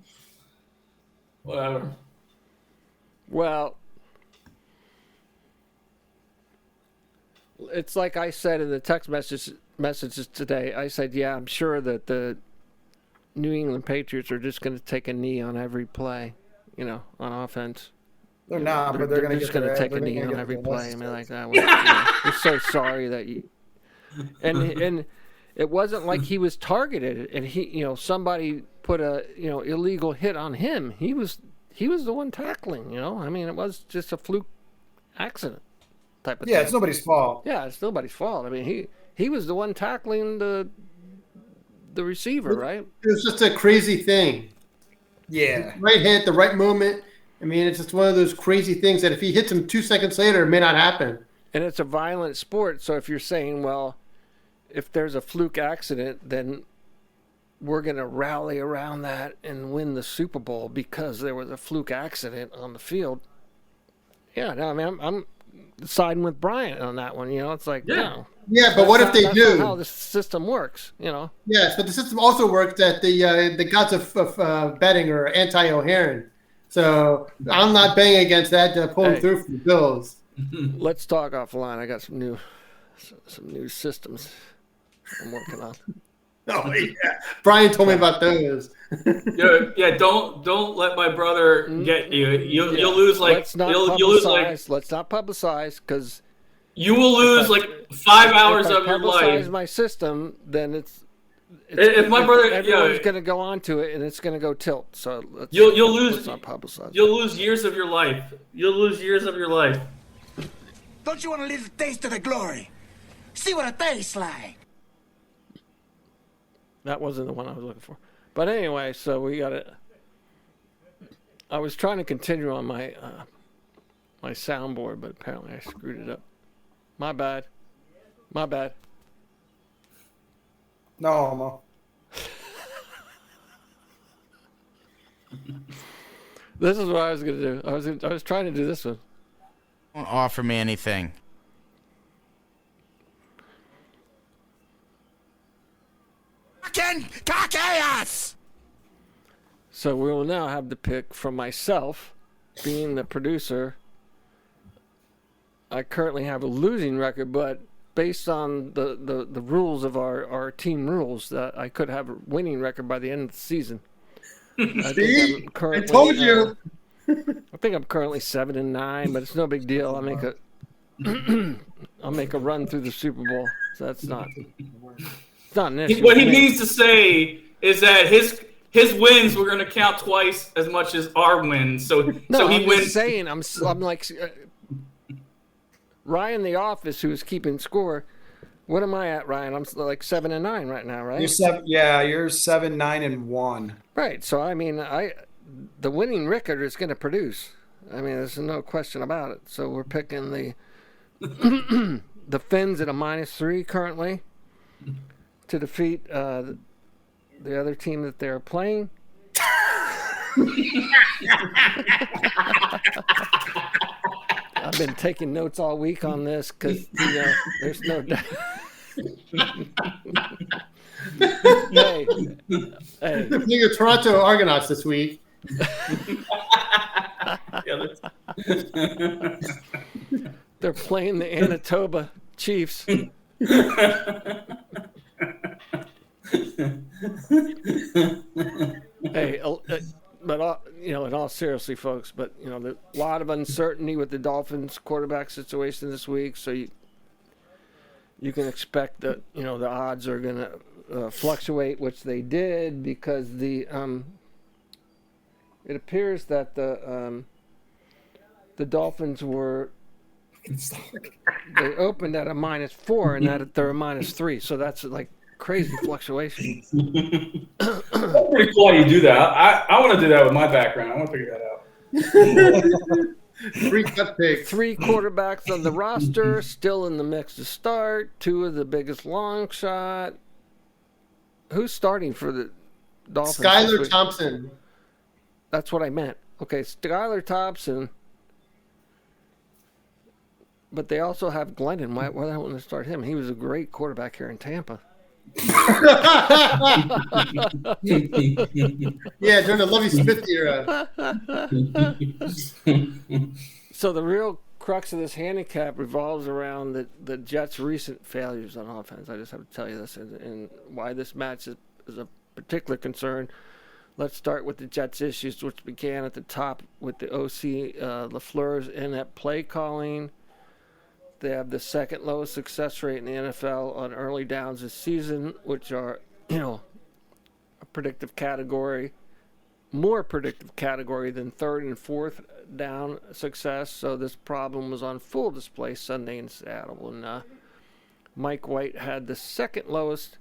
B: Whatever.
A: Well, it's like I said in the text messages today. I said, yeah, I'm sure that the New England Patriots are just going to take a knee on every play, you know, on offense.
D: They're not, but they're going to
A: just
D: get
A: going to
D: their
A: take a
D: they're
A: knee
D: gonna
A: on
D: get
A: every
D: their
A: play. I
D: lessons.
A: mean, like that. We're so sorry that you. And it wasn't like he was targeted, and he, you know, somebody put a, you know, illegal hit on him. He was the one tackling. You know, I mean, it was just a fluke accident type of
D: Yeah,
A: thing.
D: it's nobody's fault.
A: Yeah, it's nobody's fault. I mean, he was the one tackling the receiver, right?
C: It was just a crazy thing.
D: Yeah.
C: Right hit, the right moment. I mean, it's just one of those crazy things that if he hits him 2 seconds later, it may not happen.
A: And it's a violent sport, so if you're saying, well, if there's a fluke accident, then we're going to rally around that and win the Super Bowl because there was a fluke accident on the field. Yeah, no, I mean, I'm siding with Bryant on that one. You know, it's like,
B: Yeah.
A: no.
C: Yeah, but what if they
A: That's not how
C: do?
A: the system works, you know.
C: Yes, but the system also works that the gods of betting are anti-O'Haron. So I'm not betting against that pulling
A: Hey.
C: through for the Bills.
A: Let's talk offline. I got some new systems I'm working on.
C: Oh, yeah. Brian told me about those.
B: Yeah, don't let my brother get you. You'll
A: Yeah.
B: lose like
A: Let's not
B: you'll lose like
A: publicize. Let's not publicize because
B: You will lose like 5 hours
A: if I
B: of your
A: publicize
B: life.
A: my system, then
B: If my brother,
A: everyone's going to go onto it and it's going to go tilt. So
B: You'll
A: let's
B: lose.
A: not publicize.
B: You'll lose years of your life. You'll lose years of your life.
F: Don't you want a little taste of the glory? See what it tastes like.
A: That wasn't the one I was looking for. But anyway, so we got it. I was trying to continue on my my soundboard, but apparently I screwed it up. My bad. My bad.
D: No homo.
A: This is what I was gonna do. I was trying to do this one.
E: Don't offer me anything.
F: Fucking chaos!
A: So we will now have the pick from myself, being the producer. I currently have a losing record, but based on the rules of our team rules, that I could have a winning record by the end of the season.
C: See? I told you.
A: I think I'm currently 7-9, but it's no big deal. I'll make a run through the Super Bowl. So that's not. It's not an issue.
B: What he
A: for me.
B: means to say is that his wins were going to count twice as much as our wins. So
A: No,
B: he
A: I'm
B: wins.
A: just saying. I'm like Ryan, the office, who's keeping score. What am I at, Ryan? I'm like 7-9 right now, right?
D: You're 7-9-1.
A: Right. So I mean, the winning record is going to produce. I mean, there's no question about it. So we're picking the the Finns at a -3 currently to defeat the other team that they're playing. I've been taking notes all week on this because there's no doubt. hey,
C: They're playing the Toronto Argonauts this week.
A: they're playing the Manitoba Chiefs. Hey, but in all seriously, folks, but there's a lot of uncertainty with the Dolphins quarterback situation this week, so you can expect that the odds are going to fluctuate, which they did because it appears that the Dolphins they opened at a -4 and that they're a -3, so that's like crazy fluctuation.
B: Pretty cool how you do that. I want to do that with my background. I want to figure that out.
C: Three cut picks.
A: 3 quarterbacks on the roster, still in the mix to start. 2 of the biggest long shot. Who's starting for the Dolphins? this
C: Skylar
A: week?
C: Thompson.
A: That's what I meant. Okay, Skylar Thompson. But they also have Glennon. Why they don't want to start him? He was a great quarterback here in Tampa.
C: Yeah, during the Lovie Smith era.
A: So the real crux of this handicap revolves around the Jets' recent failures on offense. I just have to tell you this, and why this match is a particular concern. Let's start with the Jets' issues, which began at the top with the OC LaFleur's inept play calling. They have the second lowest success rate in the NFL on early downs this season, which are, a predictive category, more predictive category than third and fourth down success. So this problem was on full display Sunday in Seattle. And Mike White had the second lowest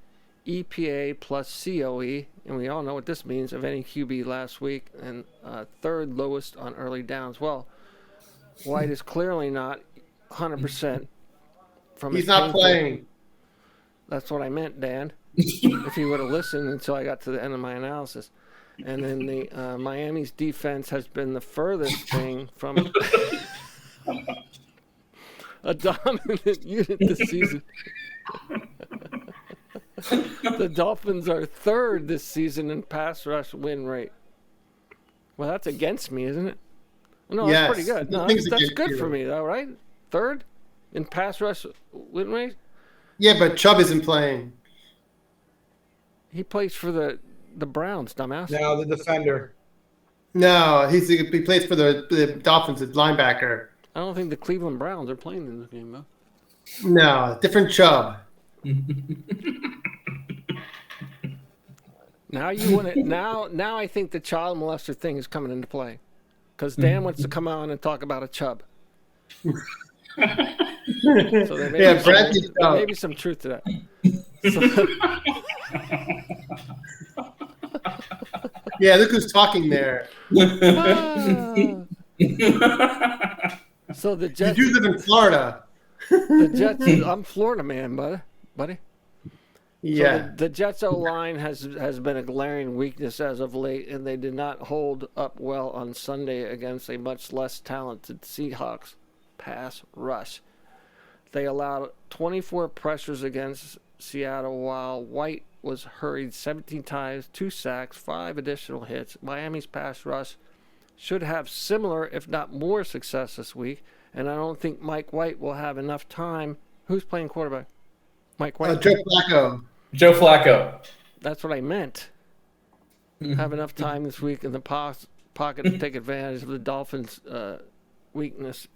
A: EPA plus COE, and we all know what this means, of any QB last week, and third lowest on early downs. Well, White is clearly not 100% from
C: He's
A: his
C: not
A: painful-
C: playing.
A: That's what I meant, Dan. If you would have listened until I got to the end of my analysis. And then the Miami's defense has been the furthest thing from a dominant unit this season. The Dolphins are third this season in pass rush win rate. Well, that's against me, isn't it? No,
C: Yes.
A: that's pretty good. No,
C: Nothing's
A: that's
C: against
A: good
C: you.
A: for me, though, right? Third in pass rush win rate.
C: Yeah, but Chubb isn't playing.
A: He plays for the Browns, dumbass.
D: Now the defender.
C: No, he plays for the Dolphins at linebacker.
A: I don't think the Cleveland Browns are playing in this game, though.
C: No, different Chubb.
A: Now you want to now I think the child molester thing is coming into play, because Dan wants to come on and talk about a Chubb. So there may,
C: Yeah,
A: be,
C: Bradley
A: some, there may
C: Chubb.
A: be some truth to that.
C: Yeah, look who's talking there.
A: So the
C: You
A: Jets,
C: do live in Florida.
A: I'm Florida man, buddy.
C: Yeah.
A: So the Jets O-line has been a glaring weakness as of late, and they did not hold up well on Sunday against a much less talented Seahawks pass rush. They allowed 24 pressures against Seattle, while White was hurried 17 times, 2 sacks, 5 additional hits. Miami's pass rush should have similar, if not more, success this week, and I don't think Mike White will have enough time. Who's playing quarterback? Mike White.
C: Joe Flacco.
B: Joe Flacco.
A: That's what I meant. Have enough time this week in the pocket to take advantage of the Dolphins' weakness.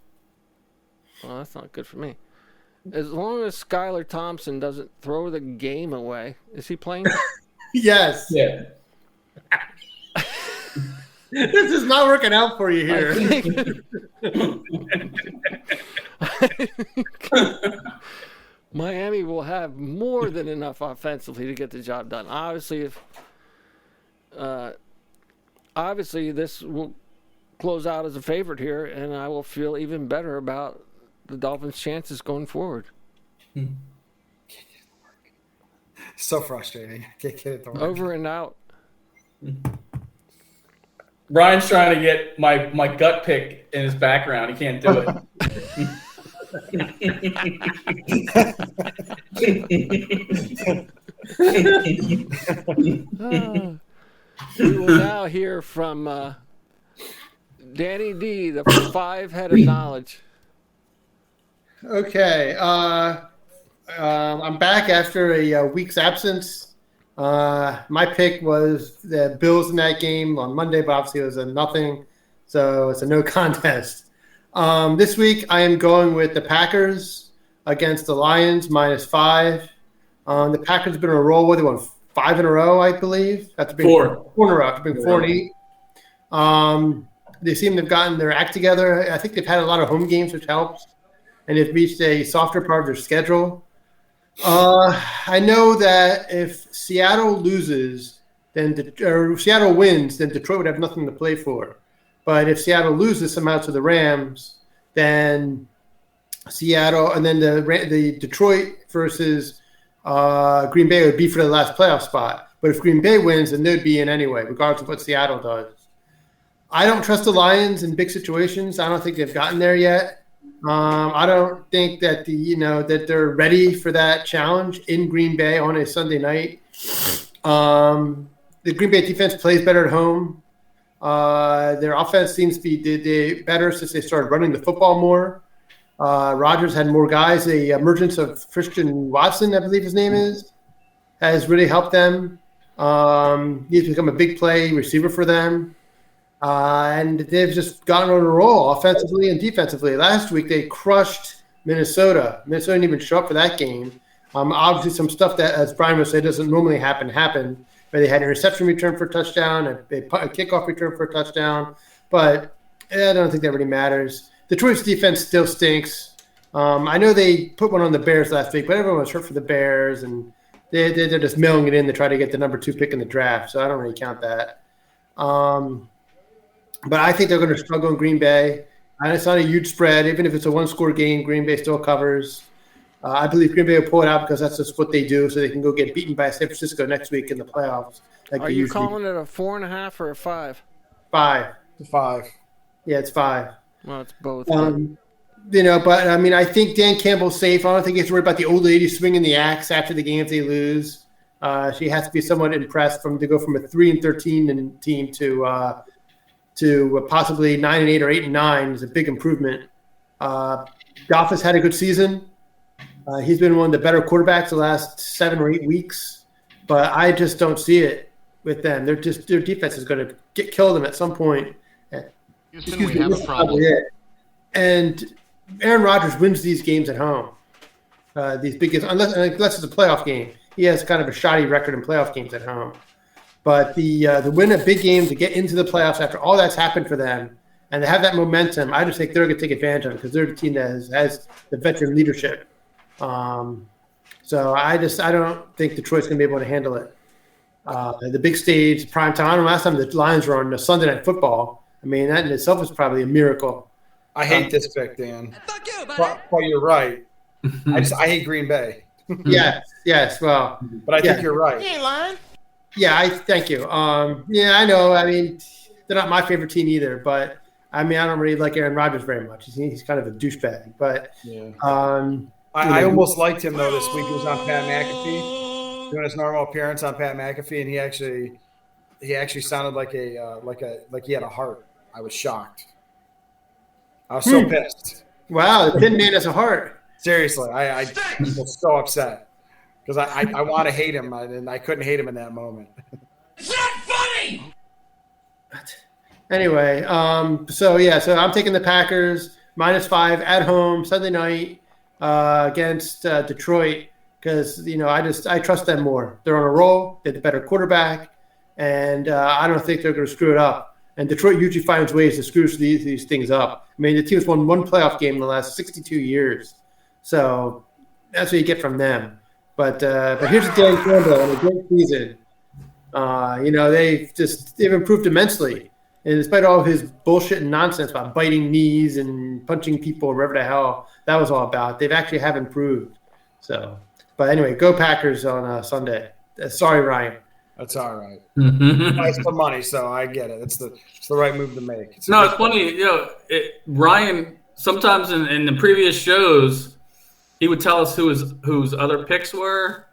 A: Well, that's not good for me. As long as Skylar Thompson doesn't throw the game away, is he playing?
C: Yes.
B: Yeah.
C: This is not working out for you
A: I
C: here.
A: think Miami will have more than enough offensively to get the job done. Obviously, this will close out as a favorite here, and I will feel even better about the Dolphins' chances going forward.
D: So frustrating. I can't get it to work.
A: Over and out.
B: Brian's trying to get my gut pick in his background. He can't do it.
A: We will now hear from Danny D, the five-headed knowledge.
C: Okay. I'm back after a week's absence. My pick was the Bills in that game on Monday, but obviously it was a nothing. So it's a no contest. This week I am going with the Packers against the Lions, -5. The Packers have been on a roll. They won 5 in a row, I believe. After being
B: 4.
C: 4 in a row. After being 4 and 8. They seem to have gotten their act together. I think they've had a lot of home games, which helps. And they've reached a softer part of their schedule. I know that if Seattle loses, or Seattle wins, then Detroit would have nothing to play for. But if Seattle loses somehow to the Rams, then Seattle, and then the Detroit versus Green Bay would be for the last playoff spot. But if Green Bay wins, then they'd be in anyway, regardless of what Seattle does. I don't trust the Lions in big situations. I don't think they've gotten there yet. I don't think that that they're ready for that challenge in Green Bay on a Sunday night. The Green Bay defense plays better at home. Their offense seems to be better since they started running the football more. Rodgers had more guys. The emergence of Christian Watson, I believe his name is, has really helped them. He's become a big play receiver for them. And they've just gotten on a roll offensively and defensively. Last week, they crushed Minnesota. Minnesota didn't even show up for that game. Obviously, some stuff that, as Brian would say, doesn't normally happen. Where they had an interception return for a touchdown, a kickoff return for a touchdown. But I don't think that really matters. Detroit's defense still stinks. I know they put one on the Bears last week, but everyone was hurt for the Bears, and they're just mailing it in to try to get the number 2 pick in the draft. So I don't really count that. But I think they're going to struggle in Green Bay. And it's not a huge spread. Even if it's a one-score game, Green Bay still covers. I believe Green Bay will pull it out because that's just what they do, so they can go get beaten by San Francisco next week in the playoffs. Like
A: Are you calling it a 4.5 or a 5?
C: 5?
D: 5.
C: Yeah, it's 5.
A: Well, it's both.
C: But I mean, I think Dan Campbell's safe. I don't think he has to worry about the old lady swinging the axe after the game if they lose. She has to be somewhat impressed to go from a 3-13 team to possibly 9-8 or 8-9 is a big improvement. Goff has had a good season. He's been one of the better quarterbacks the last 7 or 8 weeks, but I just don't see it with them. Their defense is going to kill them at some point.
E: Houston, we have a problem.
C: And Aaron Rodgers wins these games at home. these big games, unless it's a playoff game. He has kind of a shoddy record in playoff games at home. But the win a big game to get into the playoffs after all that's happened for them, and to have that momentum, I just think they're going to take advantage of it because they're the team that has the veteran leadership. So I don't think Detroit's going to be able to handle it. The big stage, prime time. I don't know last time the Lions were on the Sunday Night Football. I mean, that in itself is probably a miracle.
D: I hate this pick, Dan.
F: Fuck you, buddy.
D: But you're right. I hate Green Bay.
C: Yes. Well,
D: But I think you're right.
E: You ain't lying.
C: yeah. Thank you. I know. I mean, they're not my favorite team either, but I mean, I don't really like Aaron Rodgers very much. He's kind of a douchebag. But
D: Yeah.
C: you
D: I
C: know,
D: almost liked him though this week. He was on Pat McAfee doing his normal appearance on Pat McAfee, and he actually sounded like he had a heart. I was shocked. I was so pissed.
C: wow, the Thin Man has a heart.
D: Seriously, I was so upset because I want to hate him, and I couldn't hate him in that moment.
F: It's not funny.
C: Anyway, so I'm taking the Packers -5 at home Sunday night against Detroit because I trust them more. They're on a roll. They're the better quarterback, and I don't think they're going to screw it up. And Detroit usually finds ways to screw these things up. I mean, the team's won one playoff game in the last 62 years, so that's what you get from them. But here's the Dan Campbell in a great season. They've improved immensely. And despite all of his bullshit and nonsense about biting knees and punching people, wherever the hell that was all about, they've actually have improved. So, but anyway, go Packers on Sunday. Sorry, Ryan.
D: That's all right. It's the money, so I get it. It's the right move to make.
B: It's funny. Ryan, sometimes in the previous shows, he would tell us whose other picks were.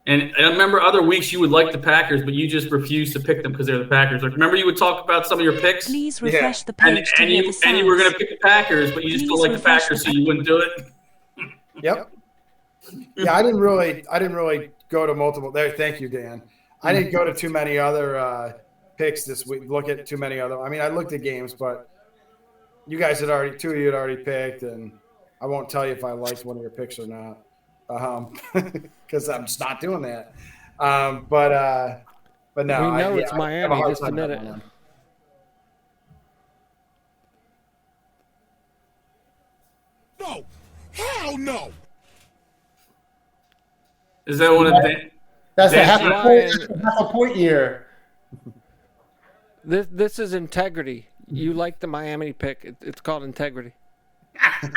B: And I remember other weeks you would like the Packers, but you just refused to pick them because they're the Packers. Like, remember you would talk about some of your picks?
G: Please refresh the page
B: and you were going to pick the Packers, but you just don't like the Packers, so you wouldn't do it.
D: Yep. Yeah, I didn't really go to multiple. There, thank you, Dan. I didn't go to too many other picks this week. Look at too many other. I mean, I looked at games, but you guys two of you had already picked, and I won't tell you if I liked one of your picks or not, because I'm just not doing that. But no,
A: We know it's Miami. Just admit it.
F: No. Hell no.
B: Is that one of the
C: That's a half
A: Ryan.
C: a point year.
A: This is integrity. You like the Miami pick. It's called integrity.
D: I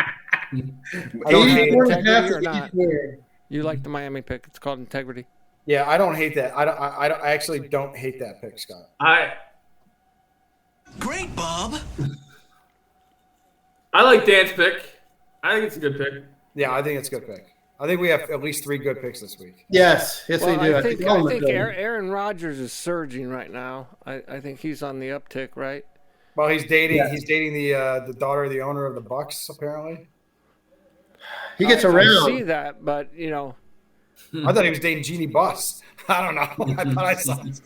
D: don't hate it.
A: 84.5 or not. You like the Miami pick. It's called integrity.
D: Yeah, I don't hate that. I actually don't hate that pick, Scott.
F: Great, Bob.
B: I like Dan's pick. I think it's a good pick.
D: Yeah, I think it's a good pick. I think we have at least 3 good picks this week.
C: Yes, we do.
A: I think
C: all of them are good.
A: Aaron Rodgers is surging right now. I think he's on the uptick, right?
D: Well, he's dating the daughter of the owner of the Bucks, apparently.
C: He gets
A: I
C: around.
A: see that, but
D: I thought he was dating Jeannie Buss. I don't know. I thought I saw.
C: He's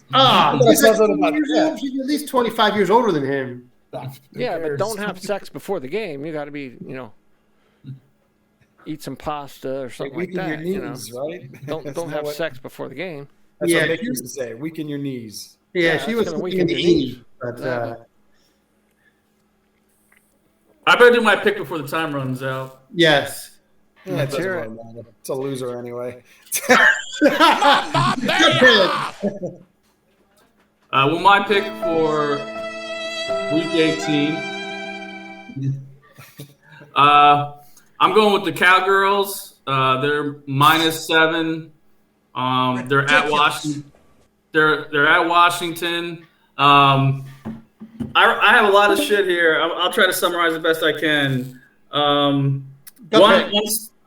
D: saw something about that.
C: She's at least 25 years older than him.
A: yeah, but don't have sex before the game. You got to be, eat some pasta or something like
D: Weaken
A: that.
D: your knees, right?
A: Don't have sex before the game.
D: That's
C: Yeah.
D: what Nick used to say. Weaken your knees.
C: Yeah, she was
A: that's gonna
C: weakening
A: weaken
C: the
A: your
C: knee.
A: knees.
C: But
B: I better do my pick before the time runs out.
C: yes.
D: Yeah, it
A: Let's
D: doesn't
A: hear
D: really matter. It's a loser anyway.
C: Good pick.
B: My pick for week 18. I'm going with the Cowgirls. They're -7. They're at Washington. They're at Washington. I have a lot of shit here. I'll try to summarize the best I can.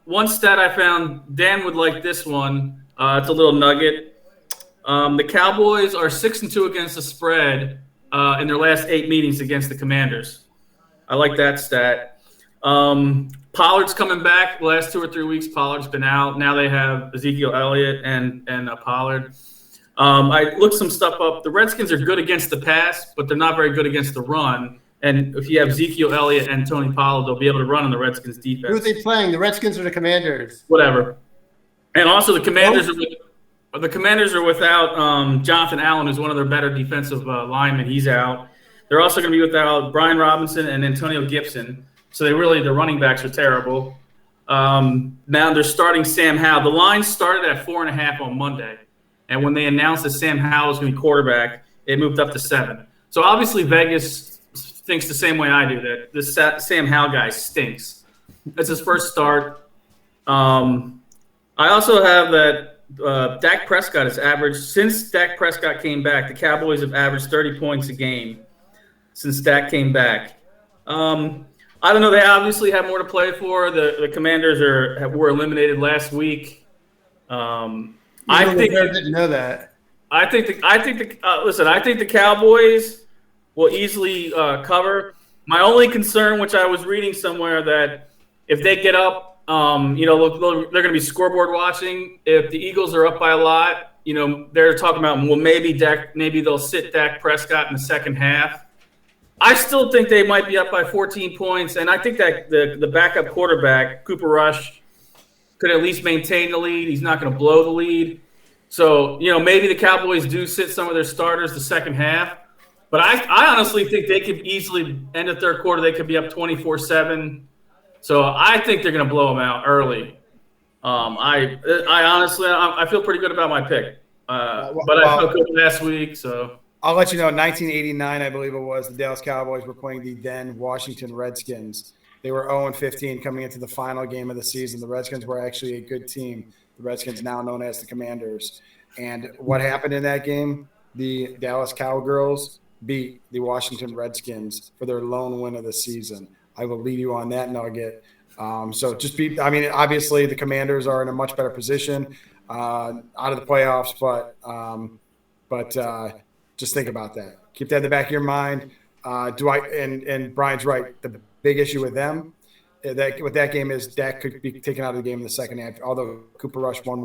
B: One stat I found, Dan would like this one. It's a little nugget. The Cowboys are 6-2 against the spread in their last 8 meetings against the Commanders. I like that stat. Pollard's coming back. The last 2 or 3 weeks, Pollard's been out. Now they have Ezekiel Elliott and Pollard. I looked some stuff up. The Redskins are good against the pass, but they're not very good against the run. And if you have Ezekiel Elliott and Tony Pollard, they'll be able to run on the Redskins defense.
C: Who are they playing? The Redskins or the Commanders?
B: Whatever. And also the Commanders are without Jonathan Allen, who's one of their better defensive linemen. He's out. They're also going to be without Brian Robinson and Antonio Gibson. So the running backs are terrible. Now they're starting Sam Howell. The line started at 4.5 on Monday, and when they announced that Sam Howell was going to be quarterback, it moved up to 7. So obviously Vegas thinks the same way I do, that this Sam Howell guy stinks. That's his first start. I also have that Dak Prescott has averaged, since Dak Prescott came back, the Cowboys have averaged 30 points a game since Dak came back. I don't know. They obviously have more to play for. The Commanders were eliminated last week. I
C: didn't know that.
B: I think the Cowboys will easily cover. My only concern, which I was reading somewhere, that if they get up, they're going to be scoreboard watching. If the Eagles are up by a lot, they're talking about, well, maybe they'll sit Dak Prescott in the second half. I still think they might be up by 14 points, and I think that the backup quarterback, Cooper Rush, could at least maintain the lead. He's not going to blow the lead. So, maybe the Cowboys do sit some of their starters the second half. But I honestly think they could easily end the third quarter. They could be up 24-7. So I think they're going to blow them out early. I honestly feel pretty good about my pick. But I felt good last week, so.
D: I'll let you know, in 1989, I believe it was, the Dallas Cowboys were playing the then Washington Redskins. They were 0-15 coming into the final game of the season. The Redskins were actually a good team. The Redskins, now known as the Commanders. And what happened in that game? The Dallas Cowgirls beat the Washington Redskins for their lone win of the season. I will leave you on that nugget. Obviously the Commanders are in a much better position out of the playoffs, but just think about that. Keep that in the back of your mind. And Brian's right. The big issue with them, with that game, is Dak could be taken out of the game in the second half. Although Cooper Rush won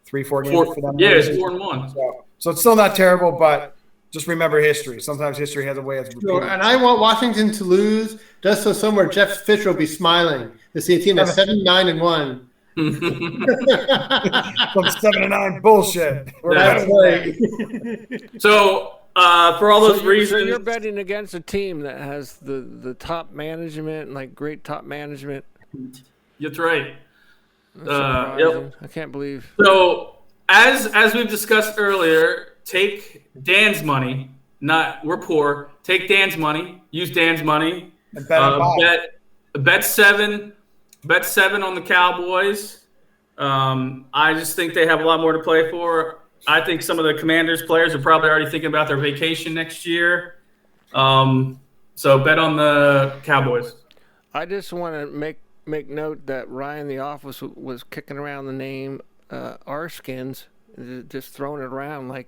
D: 3-4 games for them.
B: Yeah, it's 4-1.
D: So it's still not terrible, but just remember history. Sometimes history has a way of repeating.
C: And I want Washington to lose just so somewhere Jeff Fisher will be smiling to see a team that's 7-9-1.
D: Some 7-9 bullshit.
C: That's right.
B: So for all those reasons,
A: you're betting against a team that has the top management, like great top management.
B: That's right.
A: Yep. I can't believe.
B: So as we've discussed earlier, take Dan's money. We're poor. Take Dan's money. Use Dan's money.
D: And
B: bet 7. Bet 7 on the Cowboys. I just think they have a lot more to play for. I think some of the Commanders players are probably already thinking about their vacation next year. So bet on the Cowboys.
A: I just want to make note that Ryan the Office was kicking around the name Arskins, just throwing it around like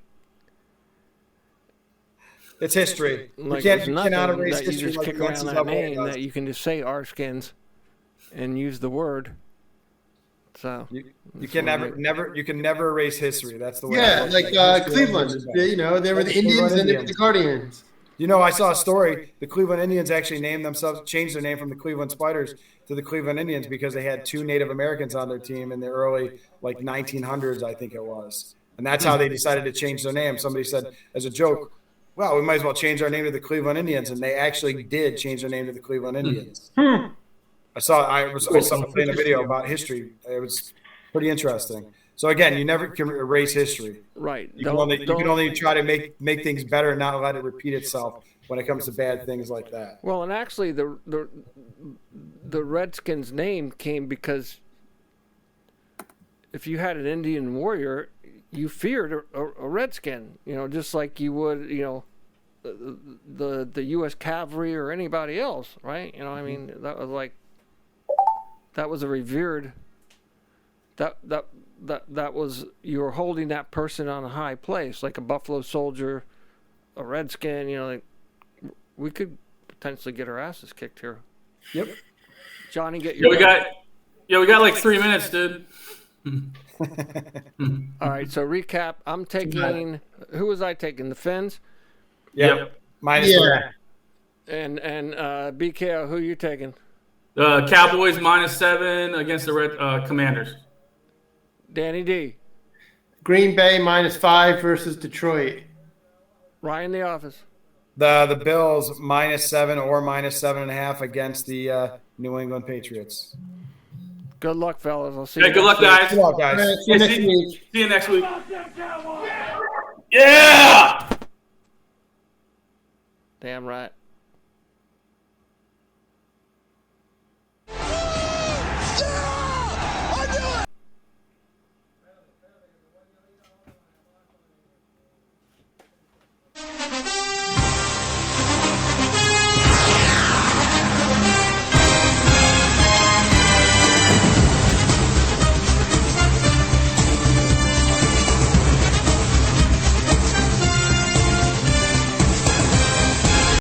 D: it's history.
A: Like
D: you cannot erase
A: that
D: history.
A: You just kick around that name that you can just say Arskins and use the word. So
D: you can never erase history. That's the way.
C: Yeah, like Cleveland. They were the Indians and they were the Guardians.
D: I saw a story. The Cleveland Indians actually changed their name from the Cleveland Spiders to the Cleveland Indians because they had 2 Native Americans on their team in the early 1900s, I think it was. And that's how they decided to change their name. Somebody said as a joke, well, we might as well change our name to the Cleveland Indians. And they actually did change their name to the Cleveland Indians. I saw playing a video about history. It was pretty interesting. So again, you never can erase history.
A: Right.
D: You can only try to make things better and not let it repeat itself when it comes to bad things like that.
A: Well, and actually, the Redskins name came because if you had an Indian warrior, you feared a Redskin. Just like you would, the U.S. Cavalry or anybody else, right? That was a revered. That was, you were holding that person on a high place, like a Buffalo Soldier, a Redskin. We could potentially get our asses kicked here.
D: Yep.
A: Johnny, get your.
B: We got like 3 minutes, dude.
A: All right. So recap. I'm taking. Who was I taking? The Finns.
B: Yep.
D: Minus 3.
A: And BKO. Who are you taking?
B: Cowboys -7 against the Commanders.
A: Danny D.
C: Green Bay -5 versus Detroit.
A: Ryan the office.
D: The Bills -7 or -7.5 against the New England Patriots.
A: Good luck, fellas. I'll see
B: Hey,
A: you.
B: good luck,
A: next week.
B: guys.
D: Good luck, guys.
C: See you next week.
B: See you next week. Yeah!
A: Damn right.